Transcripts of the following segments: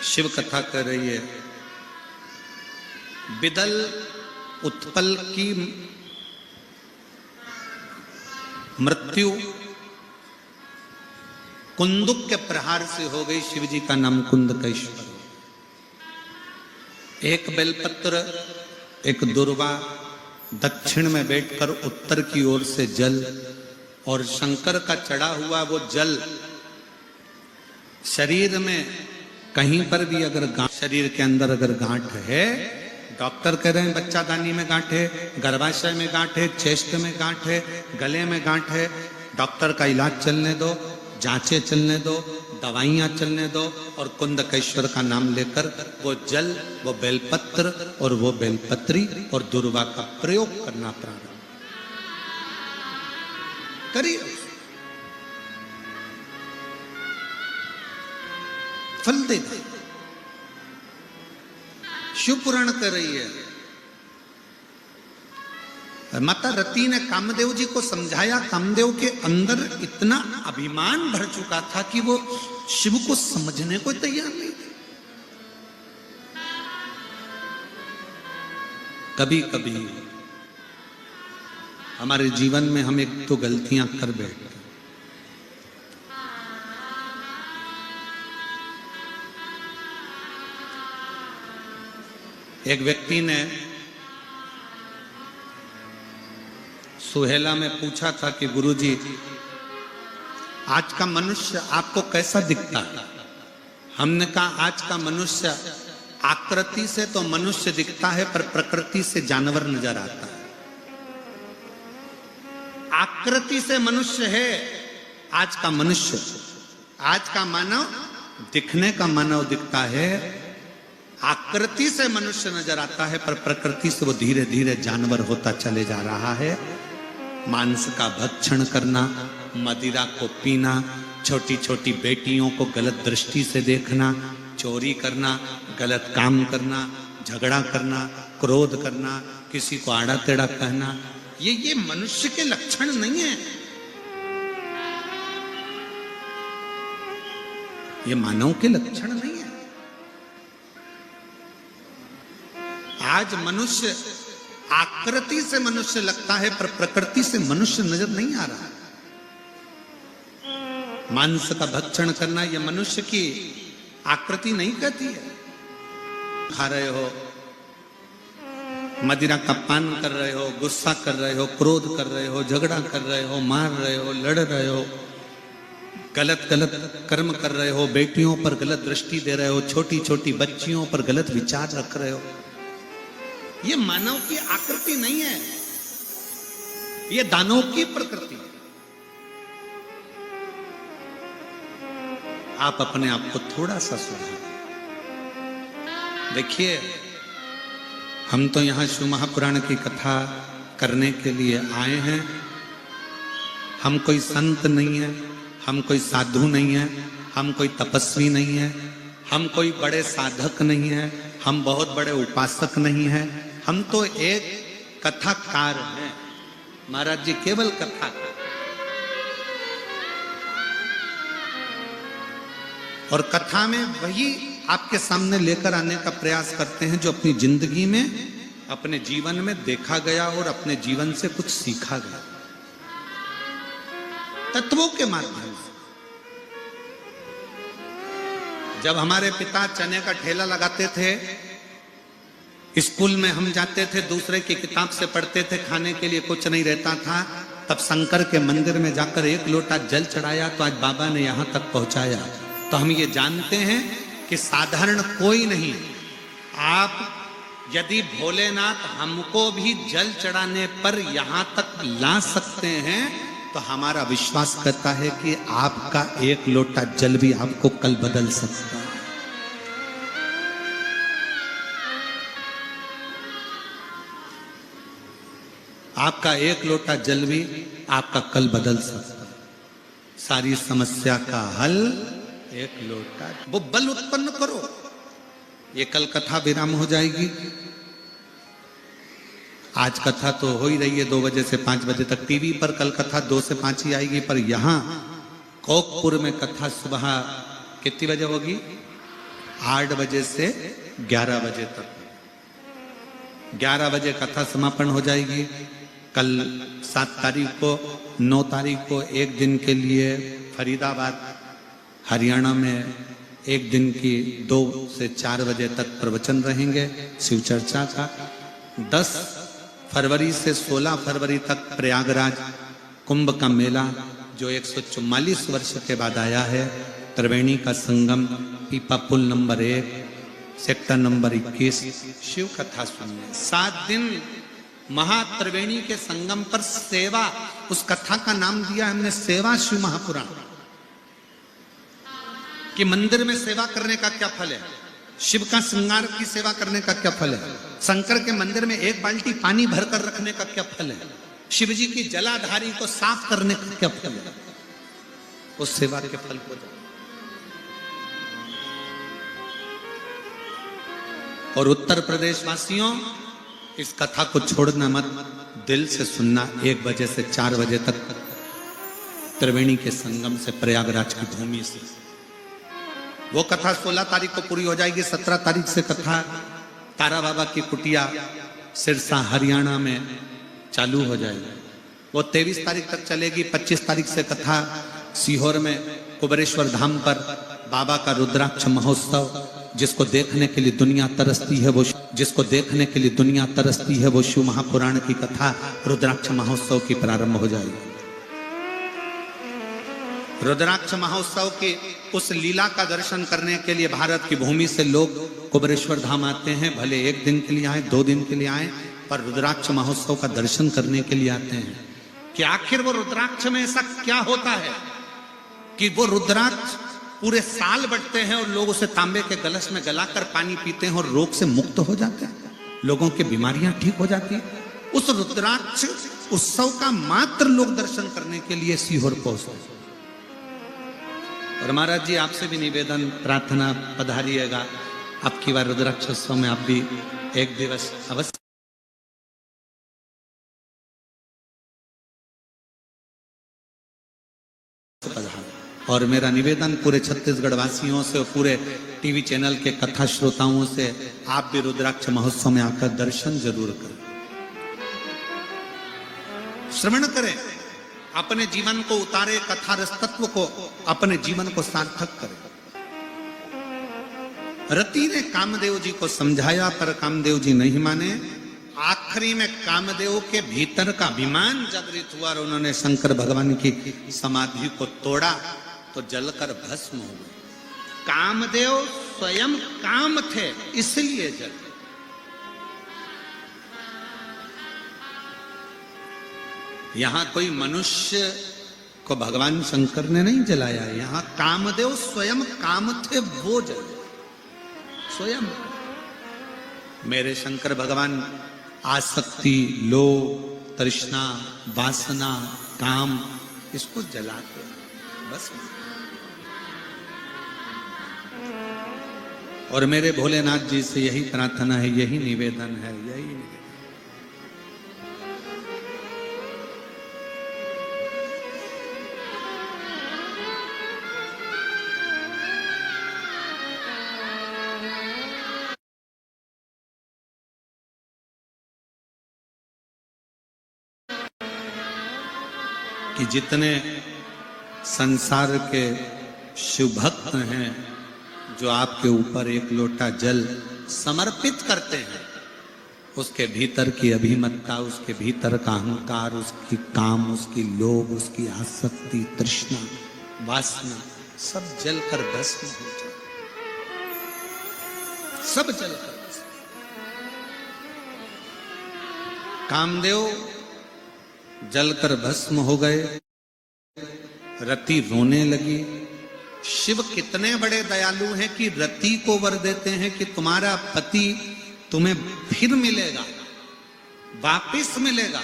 शिव कथा कर रही है। बिदल उत्पल की मृत्यु कुंदुक के प्रहार से हो गई। शिव जी का नाम कुंदकेश्वर। एक बेलपत्र, एक दुर्वा, दक्षिण में बैठकर उत्तर की ओर से जल, और शंकर का चढ़ा हुआ वो जल शरीर में कहीं पर भी अगर शरीर के अंदर अगर गांठ है, डॉक्टर कह रहे हैं बच्चादानी में गांठ है, गर्भाशय में गांठ है, चेस्ट में गांठ है, गले में गांठ है, डॉक्टर का इलाज चलने दो, जांचें चलने दो, दवाइयां चलने दो, और कुंदकेश्वर का नाम लेकर वो जल, वो बेलपत्र और वो बेलपत्री और दुर्वा का प्रयोग करना प्रारंभ करिए। फल देगा। शिव पुराण कर रही है। माता रति ने कामदेव जी को समझाया। कामदेव के अंदर इतना अभिमान भर चुका था कि वो शिव को समझने को तैयार नहीं थे। कभी कभी हमारे जीवन में हम एक तो गलतियां कर बैठते। एक व्यक्ति ने सुहेला में पूछा था कि गुरुजी, आज का मनुष्य आपको कैसा दिखता है? हमने कहा आज का मनुष्य आकृति से तो मनुष्य दिखता है, पर प्रकृति से जानवर नजर आता है। आकृति से मनुष्य है आज का मनुष्य, आज का मानव दिखने का मानव दिखता है, आकृति से मनुष्य नजर आता है, पर प्रकृति से वो धीरे धीरे जानवर होता चले जा रहा है। मांस का भक्षण करना, मदिरा को पीना, छोटी छोटी बेटियों को गलत दृष्टि से देखना, चोरी करना, गलत काम करना, झगड़ा करना, क्रोध करना, किसी को आड़ा टेढ़ा कहना, ये मनुष्य के लक्षण नहीं है। ये मानव के लक्षण नहीं है। आज मनुष्य आकृति से मनुष्य लगता है, पर प्रकृति से मनुष्य नजर नहीं आ रहा। मांस का भक्षण करना यह मनुष्य की आकृति नहीं कहती है। खा रहे हो, मदिरा का पान कर रहे हो, गुस्सा कर रहे हो, क्रोध कर रहे हो, झगड़ा कर रहे हो, मार रहे हो, लड़ रहे हो, गलत गलत कर्म कर रहे हो, बेटियों पर गलत दृष्टि दे रहे हो, छोटी छोटी बच्चियों पर गलत विचार रख रहे हो, ये मानव की आकृति नहीं है, ये दानव की प्रकृति है। आप अपने आप को थोड़ा सा सुधारें। देखिए, हम तो यहां शिव महापुराण की कथा करने के लिए आए हैं। हम कोई संत नहीं है, हम कोई साधु नहीं है, हम कोई तपस्वी नहीं है, हम कोई बड़े साधक नहीं है, हम बहुत बड़े उपासक नहीं है। हम तो एक कथाकार हैं। महाराज जी केवल कथाकार, और कथा में वही आपके सामने लेकर आने का प्रयास करते हैं जो अपनी जिंदगी में, अपने जीवन में देखा गया और अपने जीवन से कुछ सीखा गया, तत्वों के माध्यम से। जब हमारे पिता चने का ठेला लगाते थे, स्कूल में हम जाते थे, दूसरे की किताब से पढ़ते थे, खाने के लिए कुछ नहीं रहता था, तब शंकर के मंदिर में जाकर एक लोटा जल चढ़ाया तो आज बाबा ने यहां तक पहुंचाया। तो हम ये जानते हैं कि साधारण कोई नहीं। आप यदि भोलेनाथ हमको भी जल चढ़ाने पर यहां तक ला सकते हैं, तो हमारा विश्वास करता है कि आपका एक लोटा जल भी आपको कल बदल सकता है। आपका एक लोटा जल भी आपका कल बदल सकता है। सारी समस्या का हल एक लोटा, वो बल उत्पन्न करो। ये कल कथा विराम हो जाएगी। आज कथा तो हो ही रही है 2 बजे से 5 बजे तक टीवी पर, कल कथा 2 से 5 ही आएगी। पर यहाँ कोकपुर में कथा सुबह कितनी बजे होगी? 8 बजे से 11 बजे तक। 11 बजे कथा समापन हो जाएगी। कल 7 तारीख को 9 तारीख को एक दिन के लिए फरीदाबाद हरियाणा में एक दिन की 2 से 4 बजे तक प्रवचन रहेंगे शिव चर्चा का। 10 फरवरी से 16 फरवरी तक प्रयागराज कुंभ का मेला जो 144 वर्ष के बाद आया है। त्रिवेणी का संगम, पीपा पुल नंबर 1, सेक्टर नंबर 21, शिव कथा सुनने 7 दिन महात्रिवेणी के संगम पर सेवा। उस कथा का नाम दिया हमने सेवा शिव महापुराण। कि मंदिर में सेवा करने का क्या फल है, शिव का श्रृंगार की सेवा करने का क्या फल है, शंकर के मंदिर में 1 बाल्टी पानी भरकर रखने का क्या फल है, शिव जी की जलाधारी को साफ करने का क्या फल है। उस सेवा के फल को दो। और उत्तर प्रदेश वासियों, इस कथा को छोड़ना मत, दिल से सुनना। 1 बजे से 4 बजे तक त्रिवेणी के संगम से, प्रयागराज की भूमि से। वो कथा 16 तारीख को पूरी हो जाएगी। 17 तारीख से कथा तारा बाबा की कुटिया सिरसा हरियाणा में चालू हो जाएगी। वो 23 तारीख तक चलेगी। 25 तारीख से कथा सीहोर में कुबेरेश्वर धाम पर बाबा का रुद्राक्ष महोत्सव, जिसको देखने के लिए दुनिया तरसती है, वो शिव महापुराण की कथा रुद्राक्ष महोत्सव की प्रारंभ हो जाएगी। रुद्राक्ष महोत्सव की उस लीला का दर्शन करने के लिए भारत की भूमि से लोग कुबेरेश्वर धाम आते हैं। भले 1 दिन के लिए आए, 2 दिन के लिए आए, पर रुद्राक्ष महोत्सव का दर्शन करने के लिए आते हैं। कि आखिर वो रुद्राक्ष में ऐसा क्या होता है कि वो रुद्राक्ष पूरे साल बढ़ते हैं और लोग उसे तांबे के गलस में गलाकर पानी पीते हैं और रोग से मुक्त हो जाते हैं, लोगों की बीमारियां ठीक हो जाती हैं। उस रुद्राक्ष उत्सव का मात्र लोग दर्शन करने के लिए सीहोर पहुंचते। और महाराज जी, आपसे भी निवेदन प्रार्थना, पधारिएगा। अब की बार रुद्राक्ष उत्सव में आप भी 1 दिवस अवश्य पधारें। और मेरा निवेदन पूरे छत्तीसगढ़ वासियों से और पूरे टीवी चैनल के कथा श्रोताओं से, आप भी रुद्राक्ष महोत्सव में आकर दर्शन जरूर करें, श्रवण करें, अपने जीवन को उतारे, कथा रस तत्व को अपने जीवन को सार्थक करें। रति ने कामदेव जी को समझाया, पर कामदेव जी नहीं माने। आखिरी में कामदेव के भीतर का अभिमान जागृत हुआ और उन्होंने शंकर भगवान की समाधि को तोड़ा, तो जलकर भस्म हो गए। कामदेव स्वयं काम थे, इसलिए जल। यहां कोई मनुष्य को भगवान शंकर ने नहीं जलाया, यहां कामदेव स्वयं काम थे, वो जले स्वयं। मेरे शंकर भगवान आसक्ति, लोभ, तृष्णा, वासना, काम, इसको जलाते बस। और मेरे भोलेनाथ जी से यही प्रार्थना है, यही निवेदन है, यही निवेदन। कि जितने संसार के शिव भक्त हैं, जो आपके ऊपर 1 लोटा जल समर्पित करते हैं, उसके भीतर की अभिमतता, उसके भीतर का अहंकार, उसकी काम, उसकी लोभ, उसकी आसक्ति, तृष्णा, वासना, सब जलकर भस्म हो जाए, सब जलकर भस्म। कामदेव जलकर भस्म हो गए। रति रोने लगी। शिव कितने बड़े दयालु हैं कि रति को वर देते हैं कि तुम्हारा पति तुम्हें फिर मिलेगा, वापिस मिलेगा।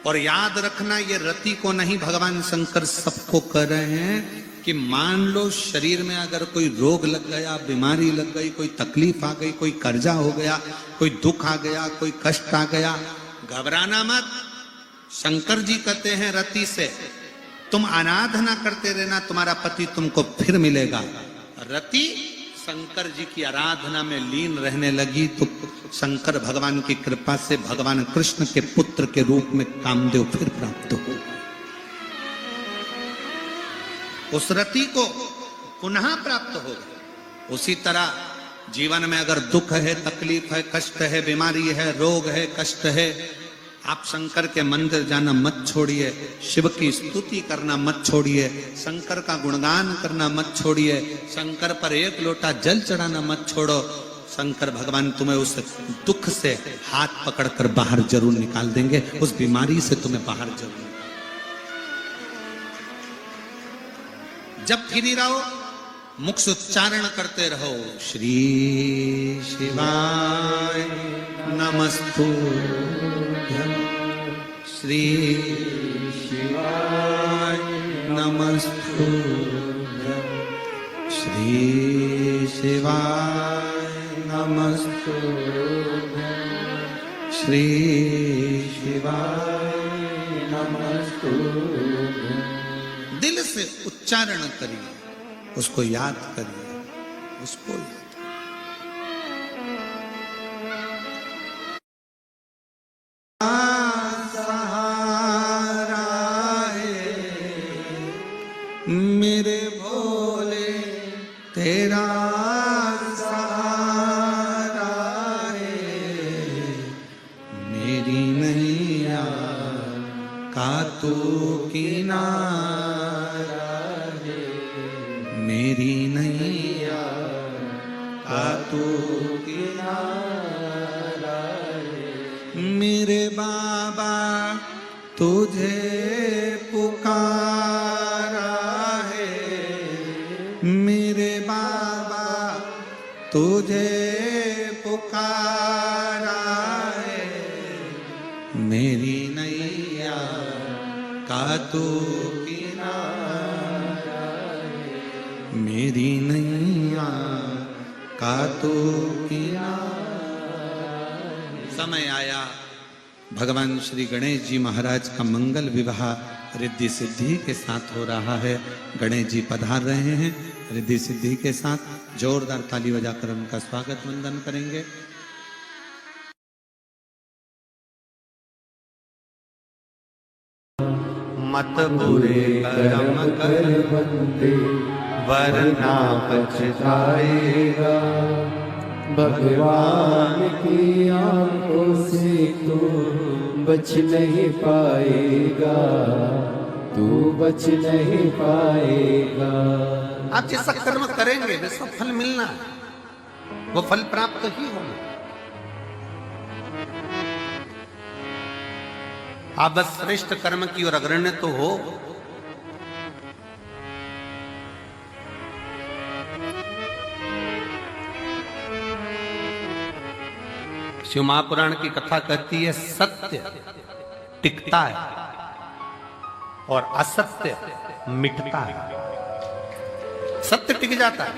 और याद रखना, ये रति को नहीं, भगवान शंकर सबको कह रहे हैं कि मान लो शरीर में अगर कोई रोग लग गया, बीमारी लग गई, कोई तकलीफ आ गई, कोई कर्जा हो गया, कोई दुख आ गया, कोई कष्ट आ गया, घबराना मत। शंकर जी कहते हैं रति से, तुम आराधना करते रहना, तुम्हारा पति तुमको फिर मिलेगा। रति शंकर जी की आराधना में लीन रहने लगी तो शंकर भगवान की कृपा से भगवान कृष्ण के पुत्र के रूप में कामदेव फिर प्राप्त हो। उस रति को पुनः प्राप्त हो गए। उसी तरह जीवन में अगर दुख है, तकलीफ है, कष्ट है, बीमारी है, रोग है, कष्ट है, आप शंकर के मंदिर जाना मत छोड़िए, शिव की स्तुति करना मत छोड़िए, शंकर का गुणगान करना मत छोड़िए, शंकर पर एक लोटा जल चढ़ाना मत छोड़ो। शंकर भगवान तुम्हें उस दुख से हाथ पकड़कर बाहर जरूर निकाल देंगे, उस बीमारी से तुम्हें बाहर जरूर। जब फ्री रहो, मुख से उच्चारण करते रहो, श्री शिवाय नमस्तुभ्यं, श्री शिवाय नमस्तुभ्यं, श्री शिवाय नमस्तुभ्यं, श्री शिवाय नमस्तुभ्यं। दिल से उच्चारण करिए, उसको याद करिए, उसको याद। सहारा है मेरे भोले तेरा सहारा है, मेरी नैया का तू किनारा है, मेरी नैया का तू किनारा है, मेरे बाबा तुझे पुकारा है, मेरे बाबा तुझे पुकारा है, मेरी नैया का तू किनारा है, मेरी नैया का तू किनारा। समय आया, भगवान श्री गणेश जी महाराज का मंगल विवाह रिद्धि सिद्धि के साथ हो रहा है। गणेश जी पधार रहे हैं, रिद्धि सिद्धि के साथ जोरदार ताली बजाकर उनका स्वागत वंदन करेंगे। मत बुरे कर्म कर बंदे वरना पछताएगा, भगवान की आंखों से तू बच नहीं पाएगा, तू बच नहीं पाएगा। आप जैसा कर्म करेंगे वैसा फल मिलना है, वो फल प्राप्त ही होगा। आप बस श्रेष्ठ कर्म की ओर अग्रण्य तो हो। शिव महापुराण की कथा कहती है सत्य टिकता है और असत्य मिटता है। सत्य टिक जाता है,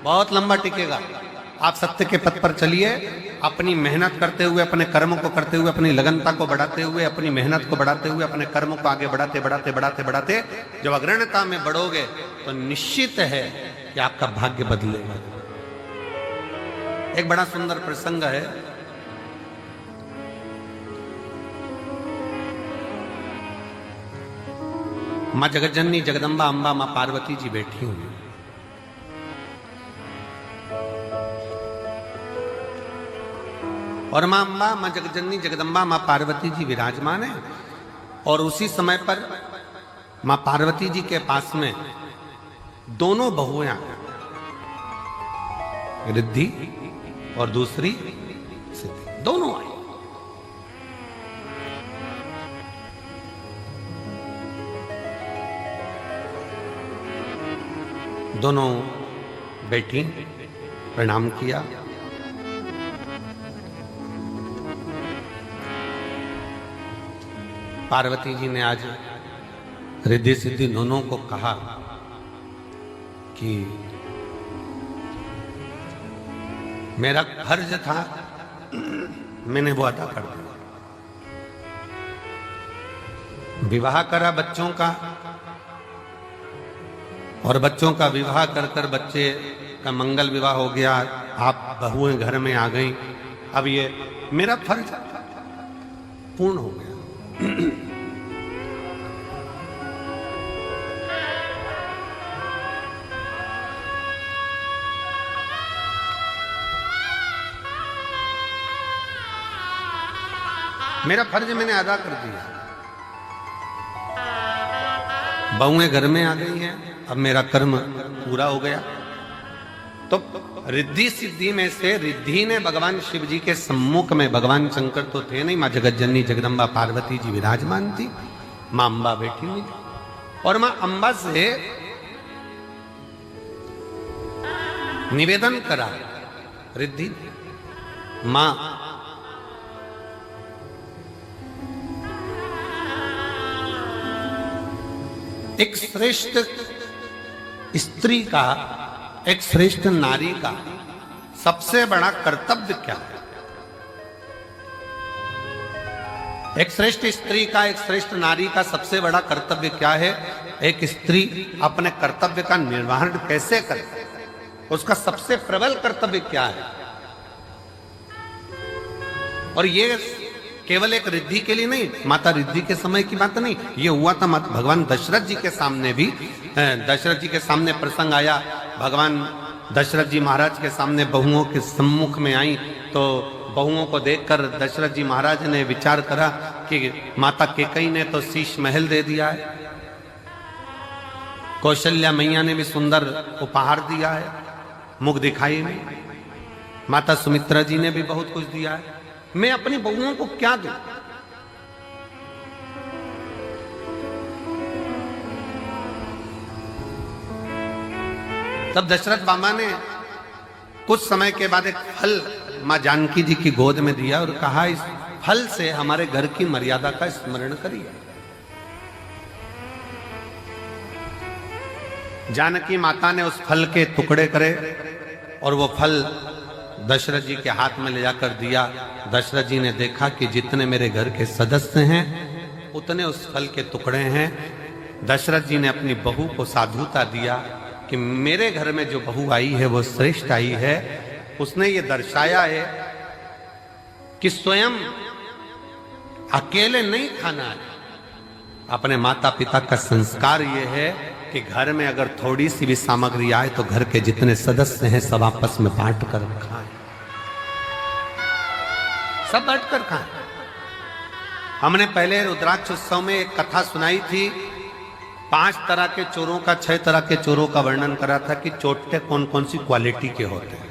बहुत लंबा टिकेगा। आप सत्य के पथ पर चलिए, अपनी मेहनत करते हुए, अपने कर्म को करते हुए, अपनी लगनता को बढ़ाते हुए, अपनी मेहनत को बढ़ाते हुए, अपने कर्म को आगे बढ़ाते बढ़ाते बढ़ाते बढ़ाते जब अग्रण्यता में बढ़ोगे तो निश्चित है कि आपका भाग्य बदलेगा। एक बड़ा सुंदर प्रसंग है। माँ जगतजननी जगदम्बा अम्बा माँ पार्वती जी बैठी हुई, और माँ अम्बा, माँ जगतजननी जगदम्बा माँ पार्वती जी विराजमान है। और उसी समय पर माँ पार्वती जी के पास में दोनों बहुएं, रिद्धि और दूसरी सिद्धि, दोनों आई। दोनों बैठी, प्रणाम किया। पार्वती जी ने आज रिद्धि सिद्धि दोनों को कहा कि मेरा फर्ज था, मैंने वो अदा कर दिया। विवाह करा बच्चों का, और बच्चों का विवाह कर कर बच्चे का मंगल विवाह हो गया, आप बहुएं घर में आ गई, अब ये मेरा फर्ज पूर्ण हो गया। मेरा फर्ज मैंने अदा कर दिया, बहुएं घर में आ गई हैं, अब मेरा कर्म पूरा हो गया। तो रिद्धि सिद्धि में से रिद्धि ने भगवान शिव जी के सम्मुख में, भगवान शंकर तो थे नहीं, मां जगत जननी जगदम्बा पार्वती जी विराजमान थी, मां अंबा बैठी हुई थी, और मां अंबा से निवेदन करा रिद्धि, मां एक श्रेष्ठ स्त्री का, एक श्रेष्ठ नारी का सबसे बड़ा कर्तव्य क्या है? एक श्रेष्ठ स्त्री का, एक श्रेष्ठ नारी का सबसे बड़ा कर्तव्य क्या है? एक स्त्री अपने कर्तव्य का निर्वहन कैसे करे, उसका सबसे प्रबल कर्तव्य क्या है? और ये केवल एक रिद्धि के लिए नहीं, माता रिद्धि के समय की बात नहीं, ये हुआ था भगवान दशरथ जी के सामने भी। दशरथ जी के सामने प्रसंग आया, भगवान दशरथ जी महाराज के सामने बहुओं के सम्मुख में आई, तो बहुओं को देखकर दशरथ जी महाराज ने विचार करा कि माता केकई ने तो शीश महल दे दिया है, कौशल्या मैया ने भी सुंदर उपहार दिया है, मुख दिखाई नहीं, माता सुमित्रा जी ने भी बहुत कुछ दिया है, मैं अपनी बहुओं को क्या दूं? तब दशरथ बाबा ने कुछ समय के बाद एक फल मां जानकी जी की गोद में दिया और कहा, इस फल से हमारे घर की मर्यादा का स्मरण करिए। जानकी माता ने उस फल के टुकड़े करे और वो फल दशरथ जी के हाथ में ले जाकर दिया। दशरथ जी ने देखा कि जितने मेरे घर के सदस्य हैं उतने उस फल के टुकड़े हैं। दशरथ जी ने अपनी बहू को साधुता दिया कि मेरे घर में जो बहू आई है वो श्रेष्ठ आई है। उसने ये दर्शाया है कि स्वयं अकेले नहीं खाना है, अपने माता पिता का संस्कार ये है कि घर में अगर थोड़ी सी भी सामग्री आए तो घर के जितने सदस्य हैं सब आपस में बांट कर खाएं, सब बांट कर खाएं। हमने पहले रुद्राक्ष उत्सव में एक कथा सुनाई थी, 5 तरह के चोरों का, 6 तरह के चोरों का वर्णन करा था कि चोटे कौन कौन सी क्वालिटी के होते हैं।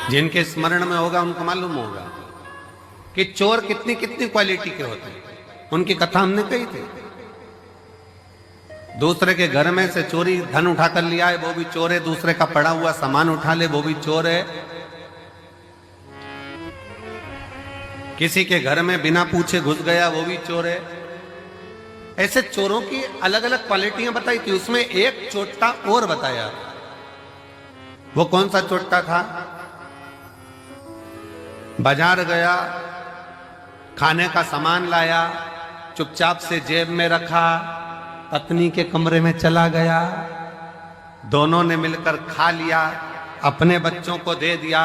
जिनके स्मरण में होगा उनको मालूम होगा कि चोर कितनी कितनी क्वालिटी के होते हैं, उनकी कथा हमने कही थी। दूसरे के घर में से चोरी धन उठाकर लिया है वो भी चोर है, दूसरे का पड़ा हुआ सामान उठा ले वो भी चोर है, किसी के घर में बिना पूछे घुस गया वो भी चोर है। ऐसे चोरों की अलग अलग क्वालिटियां बताई थी। उसमें एक चोट्टा और बताया, वो कौन सा चोट्टा था? बाजार गया, खाने का सामान लाया, चुपचाप से जेब में रखा, पत्नी के कमरे में चला गया, दोनों ने मिलकर खा लिया, अपने बच्चों को दे दिया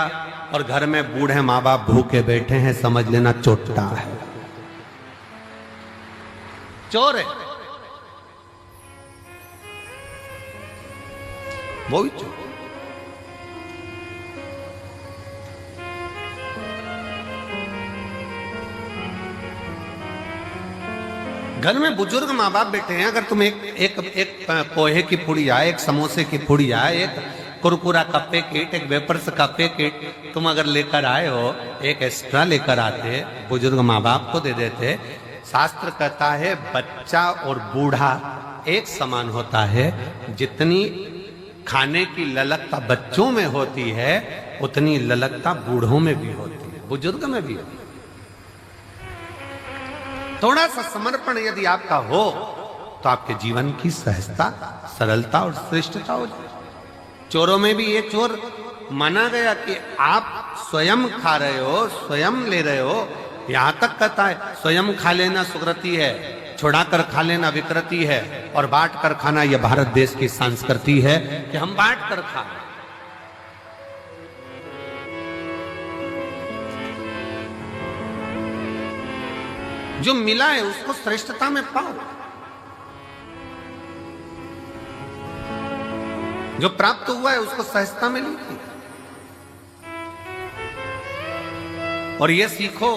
और घर में बूढ़े माँ बाप भूखे बैठे हैं, समझ लेना चोट्टा है, चोर है, वो भी चोर। घर में बुजुर्ग माँ बाप बैठे हैं, अगर तुम एक पोहे की पुड़िया, एक समोसे की पुड़िया, एक कुरकुरा का पैकेट, एक वेपर्स का पैकेट तुम अगर लेकर आए हो, एक एक्स्ट्रा लेकर आते, बुजुर्ग माँ बाप को दे देते। शास्त्र कहता है बच्चा और बूढ़ा एक समान होता है, जितनी खाने की ललकता बच्चों में होती है उतनी ललकता बूढ़ों में भी होती है, बुजुर्ग में भी होती है। थोड़ा सा समर्पण यदि आपका हो तो आपके जीवन की सहजता, सरलता और श्रेष्ठता हो जाए। चोरों में भी ये चोर माना गया कि आप स्वयं खा रहे हो, स्वयं ले रहे हो, यहां तक कहता है स्वयं खा लेना सुकृति है, छुड़ाकर खा लेना विकृति है और बांट कर खाना यह भारत देश की संस्कृति है कि हम बांट कर खाएं। जो मिला है उसको श्रेष्ठता में पाओ, जो प्राप्त हुआ है उसको सहजता में लीजिए और ये सीखो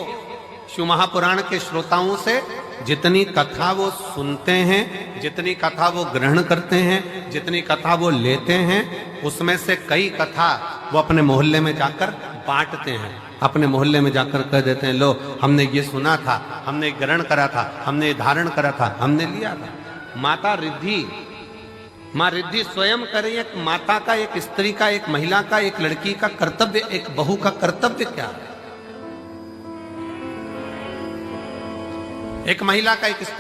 शिव महापुराण के श्रोताओं से, जितनी कथा वो सुनते हैं, जितनी कथा वो ग्रहण करते हैं, जितनी कथा वो लेते हैं, उसमें से कई कथा वो अपने मोहल्ले में जाकर बांटते हैं। अपने मोहल्ले में जाकर कह देते हैं, लो हमने ये सुना था, हमने ग्रहण करा था, हमने धारण करा था, हमने लिया था। माता रिद्धि, माँ रिद्धि स्वयं करे, एक माता का, एक स्त्री का, एक महिला का, एक लड़की का कर्तव्य, एक बहू का कर्तव्य क्या है? एक महिला का, एक स्त्री